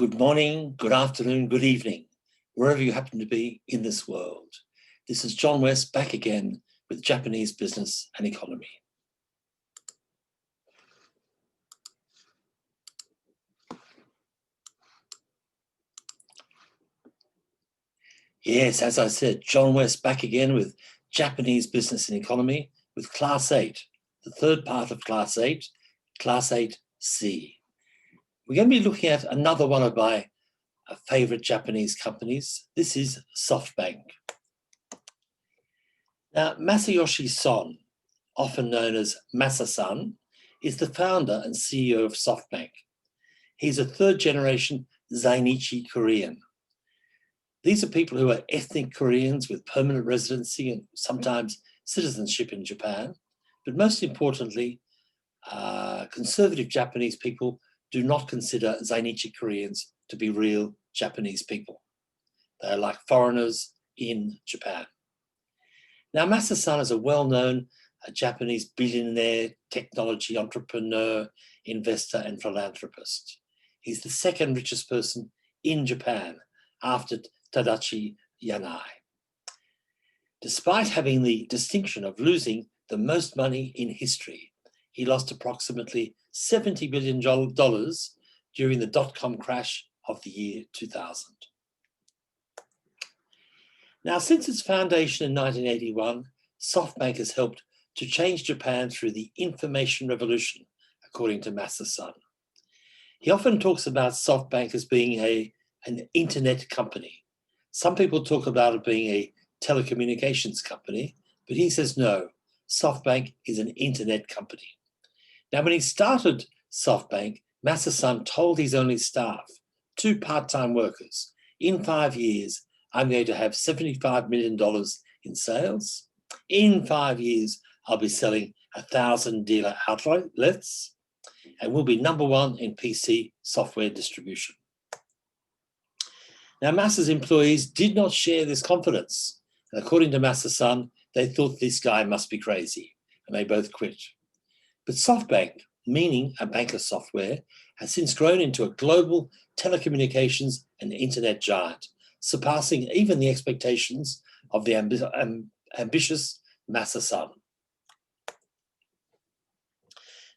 Good morning, good afternoon, good evening, wherever you happen to be in this world. This is John West back again with Japanese Business and Economy. Yes, as I said, John West back again with Japanese Business and Economy with Class 8, the third part of Class 8, Class 8C. We're going to be looking at another one of my favorite Japanese companies. This is Softbank. Now, Masayoshi Son, often known as Masa-san, is the founder and CEO of Softbank. He's a third-generation Zainichi Korean. These are people who are ethnic Koreans with permanent residency and sometimes citizenship in Japan. But most importantly, conservative Japanese people do not consider Zainichi Koreans to be real Japanese people. They're like foreigners in Japan. Now, Masa-san is a well-known Japanese billionaire, technology entrepreneur, investor, and philanthropist. He's the second richest person in Japan after Tadashi Yanai. Despite having the distinction of losing the most money in history, he lost approximately $70 billion during the dot-com crash of the year 2000. Now, since its foundation in 1981, Softbank has helped to change Japan through the information revolution, according to Masa-san. He often talks about Softbank as being an internet company. Some people talk about it being a telecommunications company, but he says no, Softbank is an internet company. Now, when he started Softbank, Masa-san told his only staff, 2 part-time workers, in 5 years, I'm going to have $75 million in sales. In 5 years, I'll be selling 1,000 dealer outlets, and we'll be #1 in PC software distribution. Now, Masa's employees did not share this confidence. And according to Masa-san, they thought this guy must be crazy, and they both quit. But Softbank, meaning a bank of software, has since grown into a global telecommunications and internet giant, surpassing even the expectations of the ambitious Masa-san.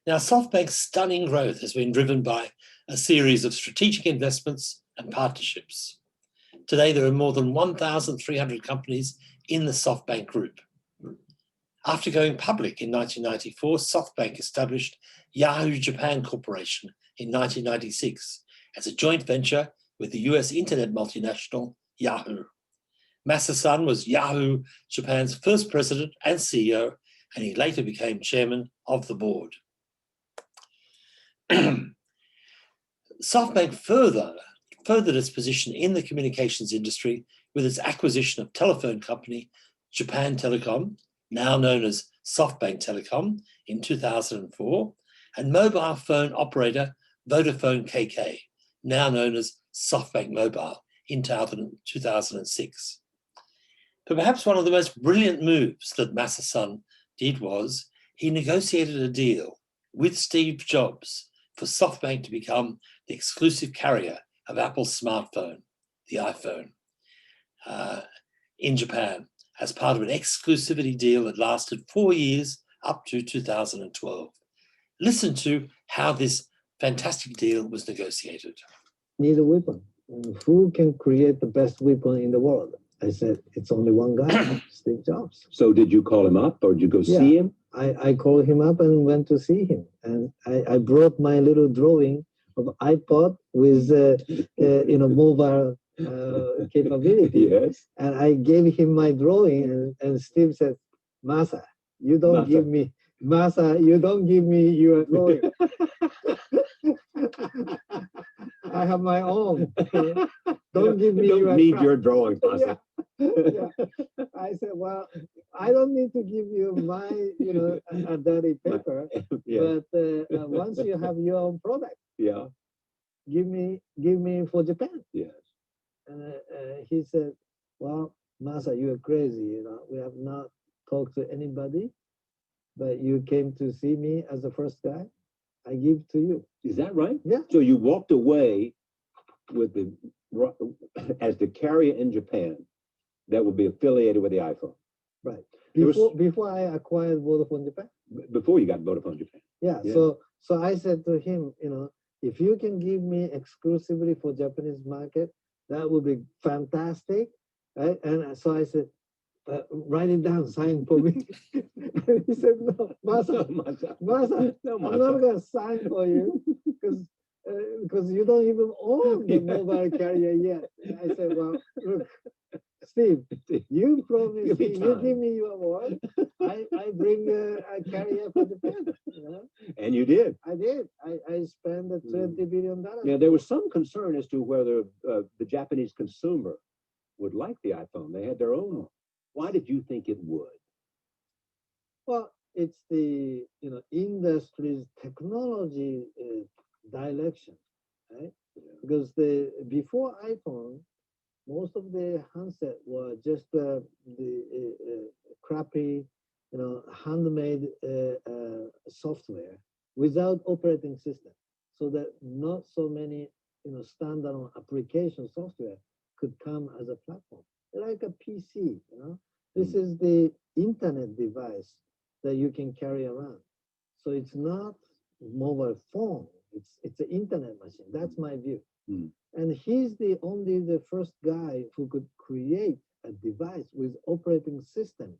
Now, Softbank's stunning growth has been driven by a series of strategic investments and partnerships. Today, there are more than 1,300 companies in the Softbank group. After going public in 1994, Softbank established Yahoo Japan Corporation in 1996 as a joint venture with the US internet multinational Yahoo. Masa-san was Yahoo Japan's first president and CEO, and he later became chairman of the board. Softbank furthered its position in the communications industry with its acquisition of telephone company Japan Telecom, now known as Softbank Telecom, in 2004, and mobile phone operator Vodafone KK, now known as Softbank Mobile, in 2006. But perhaps one of the most brilliant moves that Masa-san did was he negotiated a deal with Steve Jobs for Softbank to become the exclusive carrier of Apple's smartphone, the iPhone, in Japan, as part of an exclusivity deal that lasted 4 years up to 2012. Listen to how this fantastic deal was negotiated. Need a weapon. Who can create the best weapon in the world? I said, it's only one guy, Steve Jobs. So did you call him up or did you go see him? I called him up and went to see him. And I brought my little drawing of iPod with mobile capability. Yes. And I gave him my drawing, and Steve said, Masa, you don't give me your drawing. I have my own. Don't give me your drawing, Masa. Yeah. I said, well, I don't need to give you my, a dirty paper, but once you have your own product, give me for Japan. Yes. He said, well, Masa, you're crazy. We have not talked to anybody, but you came to see me as the first guy. I give to you. Is that right? Yeah. So you walked away with the as the carrier in Japan that would be affiliated with the iPhone. Right. Before I acquired Vodafone Japan. Before you got Vodafone Japan. Yeah. So I said to him, if you can give me exclusivity for Japanese market, that would be fantastic. Right? And so I said, write it down, sign for me. And he said, no, Masa, I'm not going to sign for you because you don't even own the mobile carrier yet. I said, well, look, Steve, you promised me, you give me your word, I bring a carrier for Japan. And you did. I did. I spent $20 billion. Yeah, there was some concern as to whether the Japanese consumer would like the iPhone. They had their own. Why did you think it would? Well, it's the industry's technology direction, right? Yeah. Because before iPhone, most of the handset were just the crappy, handmade software without operating system, so that not so many standalone application software could come as a platform, like a PC. This is the internet device that you can carry around. So it's not mobile phone. It's an internet machine. That's my view. And he's only the first guy who could create a device with operating system,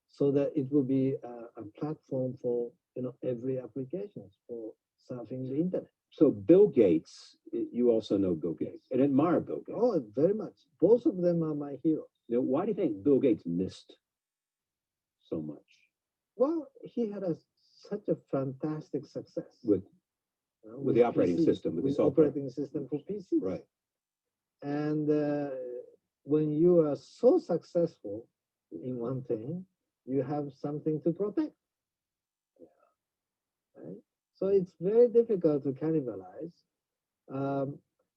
so that it will be a platform for every application for surfing the internet. So Bill Gates, you also know Bill Gates and admire Bill Gates. Oh, very much. Both of them are my heroes. Now, why do you think Bill Gates missed so much? Well, he had such a fantastic success with the operating PC, system, with the software. Operating system for PCs. Right. And when you are so successful in one thing, you have something to protect. Right? So it's very difficult to cannibalize.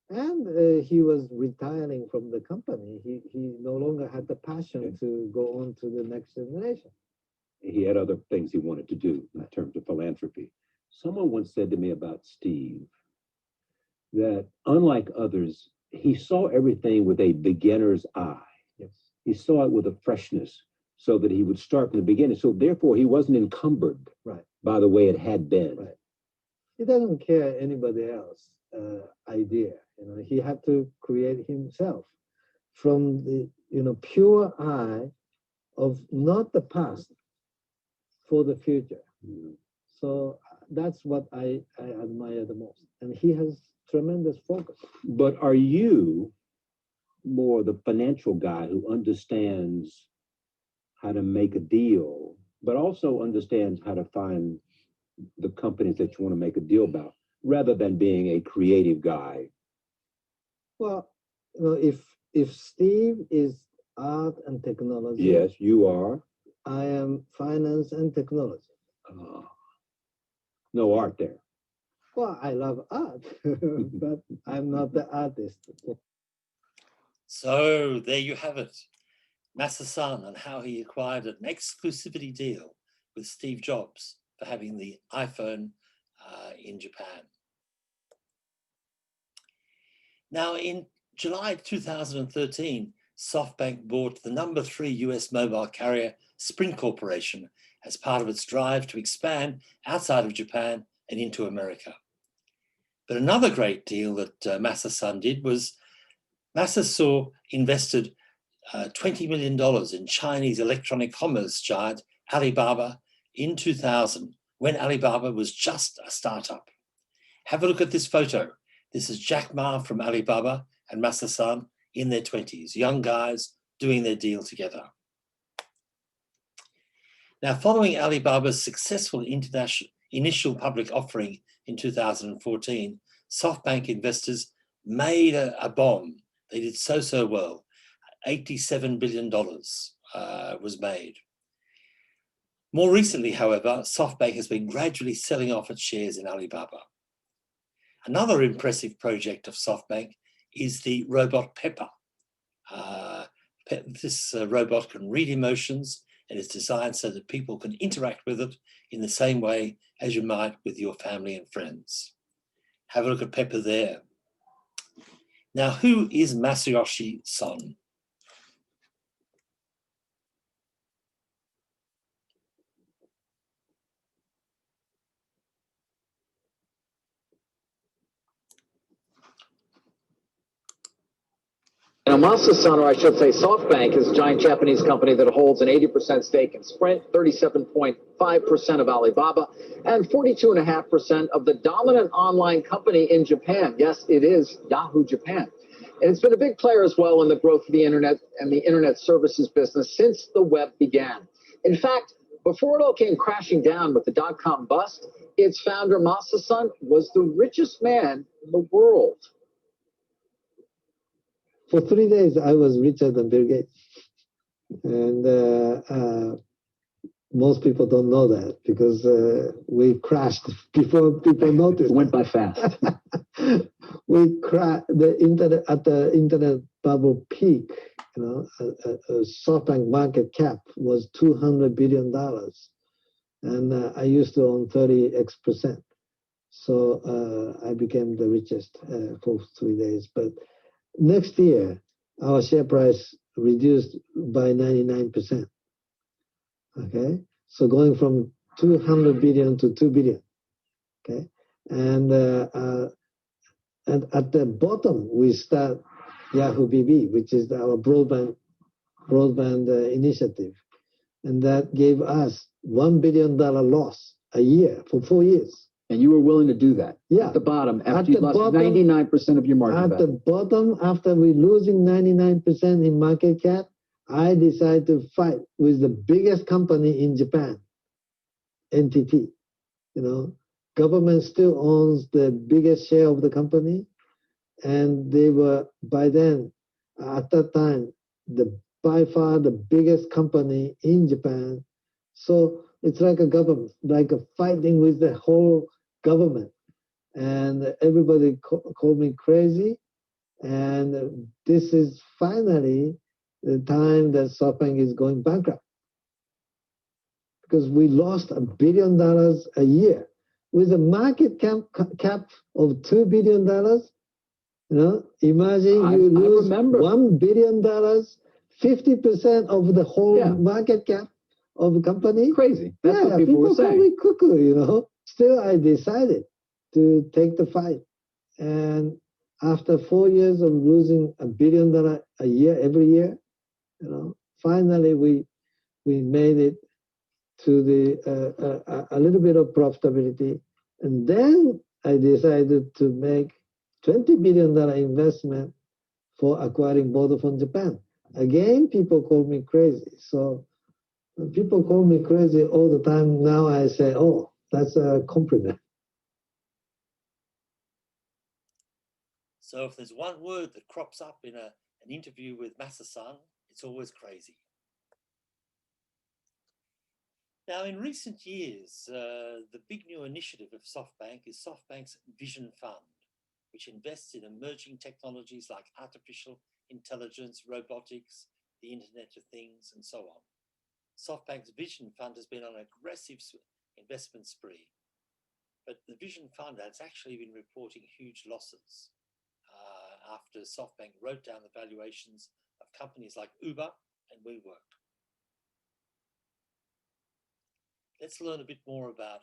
And he was retiring from the company. He no longer had the passion to go on to the next generation. He had other things he wanted to do in terms of philanthropy. Someone once said to me about Steve that, unlike others, he saw everything with a beginner's eye. Yes. He saw it with a freshness, so that he would start from the beginning. So therefore, he wasn't encumbered by the way it had been. Right. He doesn't care anybody else idea. He had to create himself from the pure eye of not the past for the future. So that's what I admire the most. And he has tremendous focus. But are you more the financial guy who understands how to make a deal, but also understands how to find the companies that you want to make a deal about, rather than being a creative guy? Well, if Steve is art and technology. Yes, you are. I am finance and technology. No art there. Well, I love art, but I'm not the artist. So there you have it. Masa-san and how he acquired an exclusivity deal with Steve Jobs for having the iPhone in Japan. Now, in July 2013, Softbank bought the #3 US mobile carrier Sprint Corporation as part of its drive to expand outside of Japan and into America. But another great deal that Masa-san did was Masa invested $20 million in Chinese electronic commerce giant Alibaba in 2000, when Alibaba was just a startup. Have a look at this photo. This is Jack Ma from Alibaba and Masa-san in their 20s, young guys doing their deal together. Now, following Alibaba's successful initial public offering in 2014, Softbank investors made a bomb. They did so well. $87 billion was made. More recently, however, Softbank has been gradually selling off its shares in Alibaba. Another impressive project of Softbank is the robot Pepper. This robot can read emotions and is designed so that people can interact with it in the same way as you might with your family and friends. Have a look at Pepper there. Now, who is Masayoshi Son? Now, Masayoshi, or I should say Softbank, is a giant Japanese company that holds an 80% stake in Sprint, 37.5% of Alibaba, and 42.5% of the dominant online company in Japan. Yes, it is Yahoo Japan. And it's been a big player as well in the growth of the internet and the internet services business since the web began. In fact, before it all came crashing down with the dot-com bust, its founder, Masayoshi, was the richest man in the world. For 3 days, I was richer than Bill Gates. And most people don't know that because we crashed before people noticed. It went by fast. We crashed the internet at the internet bubble peak. You know, SoftBank market cap was $200 billion, and I used to own 30x%. So I became the richest for 3 days. But next year, our share price reduced by 99%. Okay, so going from 200 billion to 2 billion. Okay, and at the bottom we start Yahoo BB, which is our broadband initiative, and that gave us $1 billion loss a year for 4 years. And you were willing to do that? Yeah. At the bottom, after you lost 99% of your market value. At the bottom, after we losing 99% in market cap, I decided to fight with the biggest company in Japan, NTT. You know, government still owns the biggest share of the company, and they were, by then, at that time, by far the biggest company in Japan. So it's like a government, like a fighting with the whole government. And everybody called me crazy. And this is finally the time that SoftBank is going bankrupt. Because we lost $1 billion a year. With a market cap of $2 billion, you know, imagine you lose $1 billion, 50% of the whole market cap of a company. Crazy. That's what people were saying. Call me cuckoo, you know. Still, I decided to take the fight. And after 4 years of losing $1 billion a year, every year, you know, finally we made it to the a little bit of profitability, and then I decided to make $20 billion investment for acquiring Vodafone Japan. Again, people call me crazy. So when people call me crazy all the time, now I say, oh, that's a compliment. So if there's one word that crops up in an interview with Masa-san, it's always crazy. Now, in recent years, the big new initiative of SoftBank is SoftBank's Vision Fund, which invests in emerging technologies like artificial intelligence, robotics, the Internet of Things, and so on. SoftBank's Vision Fund has been on an aggressive investment spree, but the Vision Fund has actually been reporting huge losses after SoftBank wrote down the valuations of companies like Uber and WeWork. Let's learn a bit more about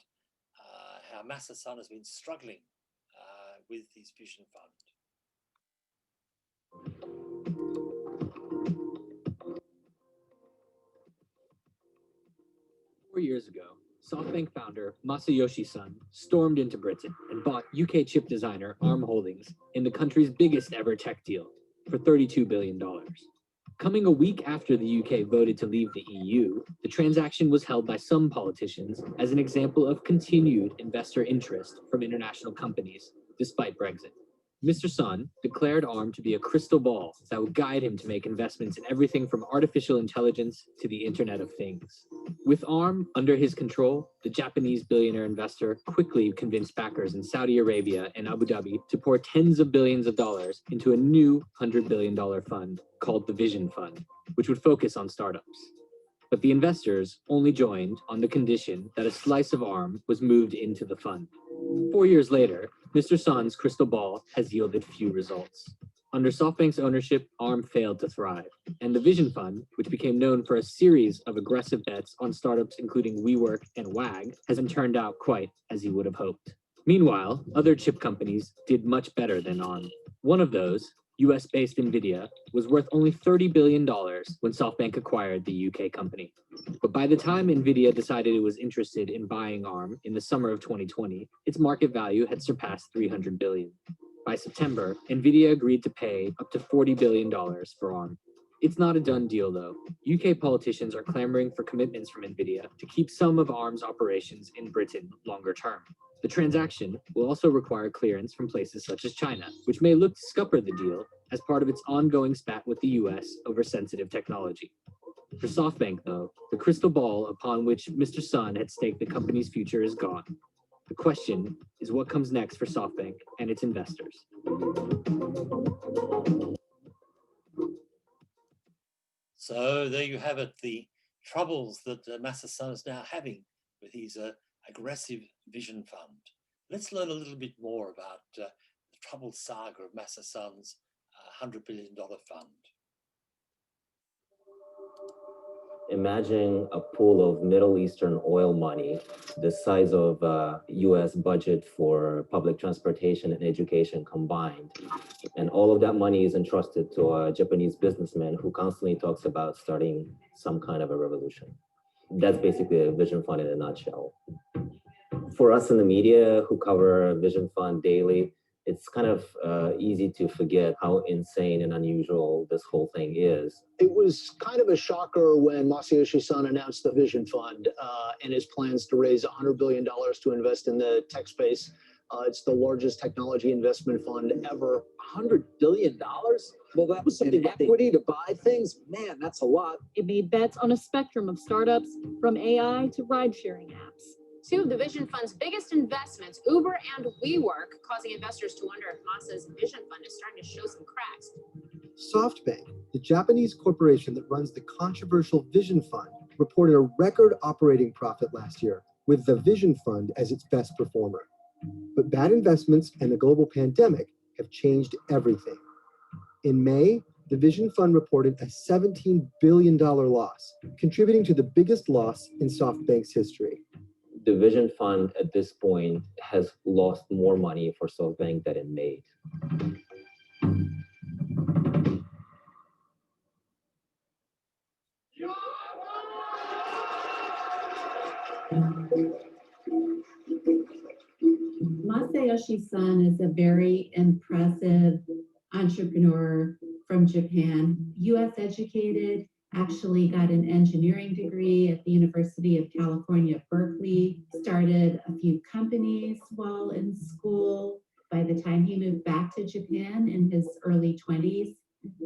how Masa-san has been struggling with his Vision Fund. 4 years ago, SoftBank founder Masayoshi Son stormed into Britain and bought UK chip designer ARM Holdings in the country's biggest ever tech deal for $32 billion. Coming a week after the UK voted to leave the EU, the transaction was held by some politicians as an example of continued investor interest from international companies, despite Brexit. Mr. Son declared ARM to be a crystal ball that would guide him to make investments in everything from artificial intelligence to the Internet of Things. With ARM under his control, the Japanese billionaire investor quickly convinced backers in Saudi Arabia and Abu Dhabi to pour tens of billions of dollars into a new $100 billion fund called the Vision Fund, which would focus on startups. But the investors only joined on the condition that a slice of ARM was moved into the fund. 4 years later, Mr. Son's crystal ball has yielded few results. Under SoftBank's ownership, ARM failed to thrive, and the Vision Fund, which became known for a series of aggressive bets on startups including WeWork and Wag, hasn't turned out quite as he would have hoped. Meanwhile, other chip companies did much better than ARM. One of those, US-based NVIDIA, was worth only $30 billion when SoftBank acquired the UK company. But by the time NVIDIA decided it was interested in buying ARM in the summer of 2020, its market value had surpassed $300 billion. By September, NVIDIA agreed to pay up to $40 billion for ARM. It's not a done deal, though. UK politicians are clamoring for commitments from NVIDIA to keep some of ARM's operations in Britain longer term. The transaction will also require clearance from places such as China, which may look to scupper the deal as part of its ongoing spat with the US over sensitive technology. For SoftBank, though, the crystal ball upon which Mr. Sun had staked the company's future is gone. The question is what comes next for SoftBank and its investors. So there you have it, the troubles that Masa Son is now having with his aggressive vision fund. Let's learn a little bit more about the troubled saga of Masa Son's $100 billion fund. Imagine a pool of Middle Eastern oil money, the size of US budget for public transportation and education combined. And all of that money is entrusted to a Japanese businessman who constantly talks about starting some kind of a revolution. That's basically a vision fund in a nutshell. For us in the media who cover vision fund daily, it's kind of easy to forget how insane and unusual this whole thing is. It was kind of a shocker when Masayoshi Son announced the Vision Fund and his plans to raise $100 billion to invest in the tech space. It's the largest technology investment fund ever. $100 billion? Well, that was something equity to buy things. Man, that's a lot. It made bets on a spectrum of startups, from AI to ride-sharing apps. Two of the Vision Fund's biggest investments, Uber and WeWork, causing investors to wonder if Masa's Vision Fund is starting to show some cracks. Softbank, the Japanese corporation that runs the controversial Vision Fund, reported a record operating profit last year, with the Vision Fund as its best performer. But bad investments and the global pandemic have changed everything. In May, the Vision Fund reported a $17 billion loss, contributing to the biggest loss in SoftBank's history. The Vision Fund at this point has lost more money for SoftBank than it made. Masayoshi Son is a very impressive entrepreneur from Japan, US educated, actually got an engineering degree at the University of California, Berkeley, started a few companies while in school. By the time he moved back to Japan in his early 20s,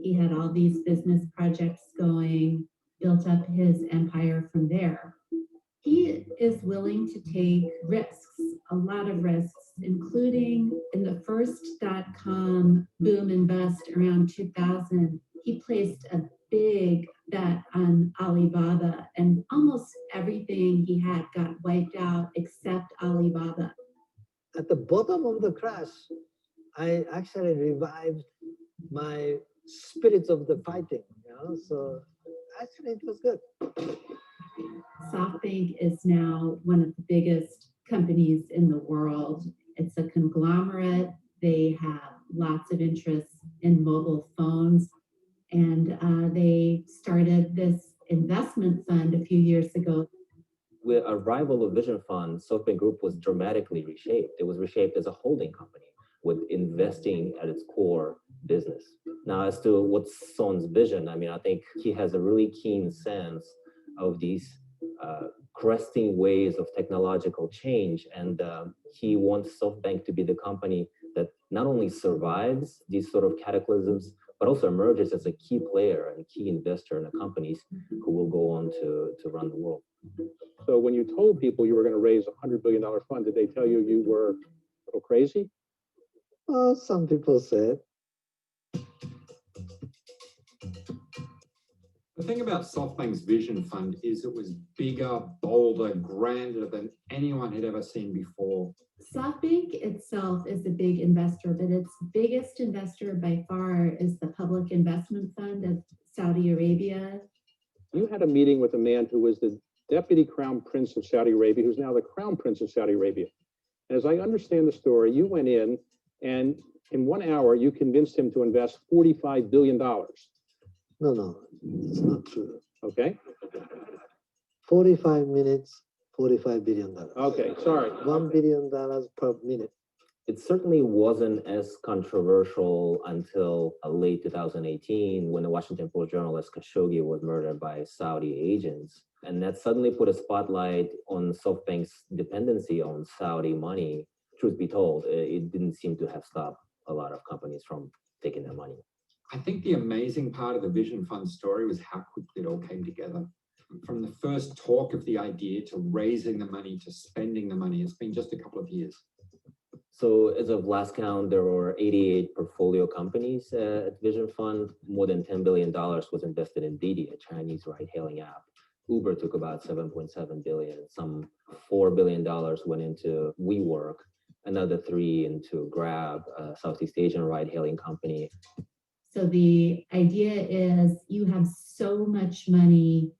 he had all these business projects going, built up his empire from there. He is willing to take risks, a lot of risks, including in the first .com boom and bust around 2000. He placed a big bet on Alibaba, and almost everything he had got wiped out except Alibaba. At the bottom of the crash, I actually revived my spirit of the fighting, so actually it was good. SoftBank is now one of the biggest companies in the world. It's a conglomerate. They have lots of interests in mobile phones. And they started this investment fund a few years ago. With arrival of Vision Fund, SoftBank Group was dramatically reshaped. It was reshaped as a holding company with investing at its core business. Now, as to what's Son's vision, I think he has a really keen sense of these cresting waves of technological change, and he wants SoftBank to be the company that not only survives these sort of cataclysms, but also emerges as a key player and key investor in the companies who will go on to run the world. So when you told people you were going to raise a $100 billion fund, did they tell you you were a little crazy? Well, some people said. The thing about SoftBank's Vision Fund is it was bigger, bolder, grander than anyone had ever seen before. SoftBank itself is a big investor, but its biggest investor by far is the Public Investment Fund of Saudi Arabia. You had a meeting with a man who was the Deputy Crown Prince of Saudi Arabia, who's now the Crown Prince of Saudi Arabia. As I understand the story, you went in and in 1 hour, you convinced him to invest $45 billion. No, it's not true. Okay. 45 minutes, $45 billion. Okay, sorry. $1 billion per minute. It certainly wasn't as controversial until late 2018 when the Washington Post journalist Khashoggi was murdered by Saudi agents. And that suddenly put a spotlight on SoftBank's dependency on Saudi money. Truth be told, it didn't seem to have stopped a lot of companies from taking their money. I think the amazing part of the Vision Fund story was how quickly it all came together. From the first talk of the idea to raising the money to spending the money, it's been just a couple of years. So as of last count, there were 88 portfolio companies at Vision Fund. More than $10 billion was invested in Didi, a Chinese ride-hailing app. Uber took about $7.7 billion. Some $4 billion went into WeWork, another $3 billion into Grab, a Southeast Asian ride-hailing company. So the idea is you have so much money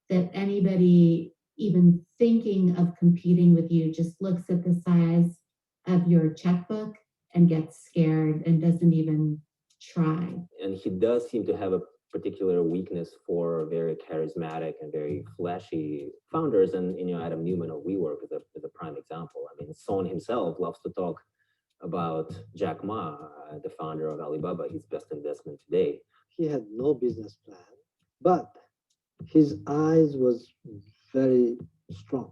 that anybody even thinking of competing with you just looks at the size of your checkbook and gets scared and doesn't even try. And he does seem to have a particular weakness for very charismatic and very flashy founders. And Adam Newman of WeWork is a prime example. I mean, Son himself loves to talk about Jack Ma, the founder of Alibaba, his best investment today. He had no business plan, but his eyes was very strong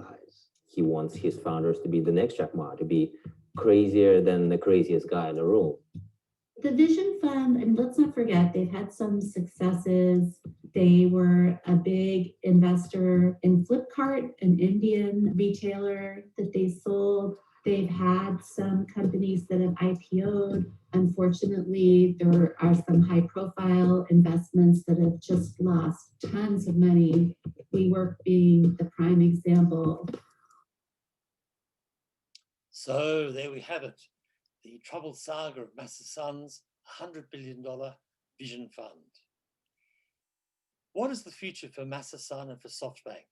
eyes. He wants his founders to be the next Jack Ma, to be crazier than the craziest guy in the room. The Vision Fund, and let's not forget, they've had some successes. They were a big investor in Flipkart, an Indian retailer that they sold. They've had some companies that have IPO'd. Unfortunately, there are some high-profile investments that have just lost tons of money. WeWork being the prime example. So there we have it, the troubled saga of Masa Son's $100 billion Vision Fund. What is the future for Masa Son and for SoftBank?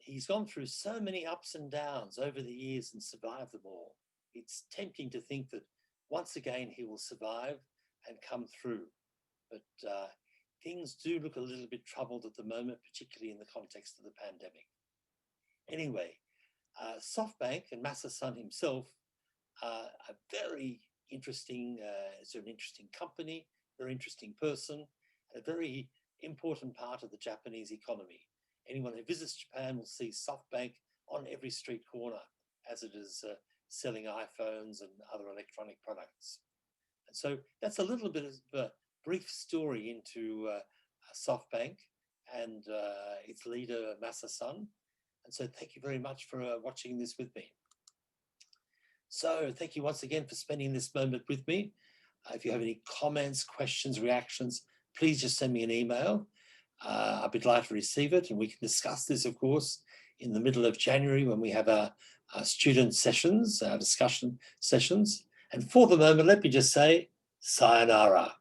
He's gone through so many ups and downs over the years and survived them all. It's tempting to think that once again he will survive and come through. But things do look a little bit troubled at the moment, particularly in the context of the pandemic. Anyway, SoftBank and Masa Son himself are a very interesting, it's an interesting company, very interesting person, a very important part of the Japanese economy. Anyone who visits Japan will see SoftBank on every street corner as it is selling iPhones and other electronic products. And so that's a little bit of a brief story into SoftBank and its leader, Masa Son. And so thank you very much for watching this with me. So thank you once again for spending this moment with me. If you have any comments, questions, reactions, please just send me an email. I'd be glad to receive it, and we can discuss this, of course, in the middle of January when we have our student sessions, our discussion sessions. And for the moment, let me just say, sayonara.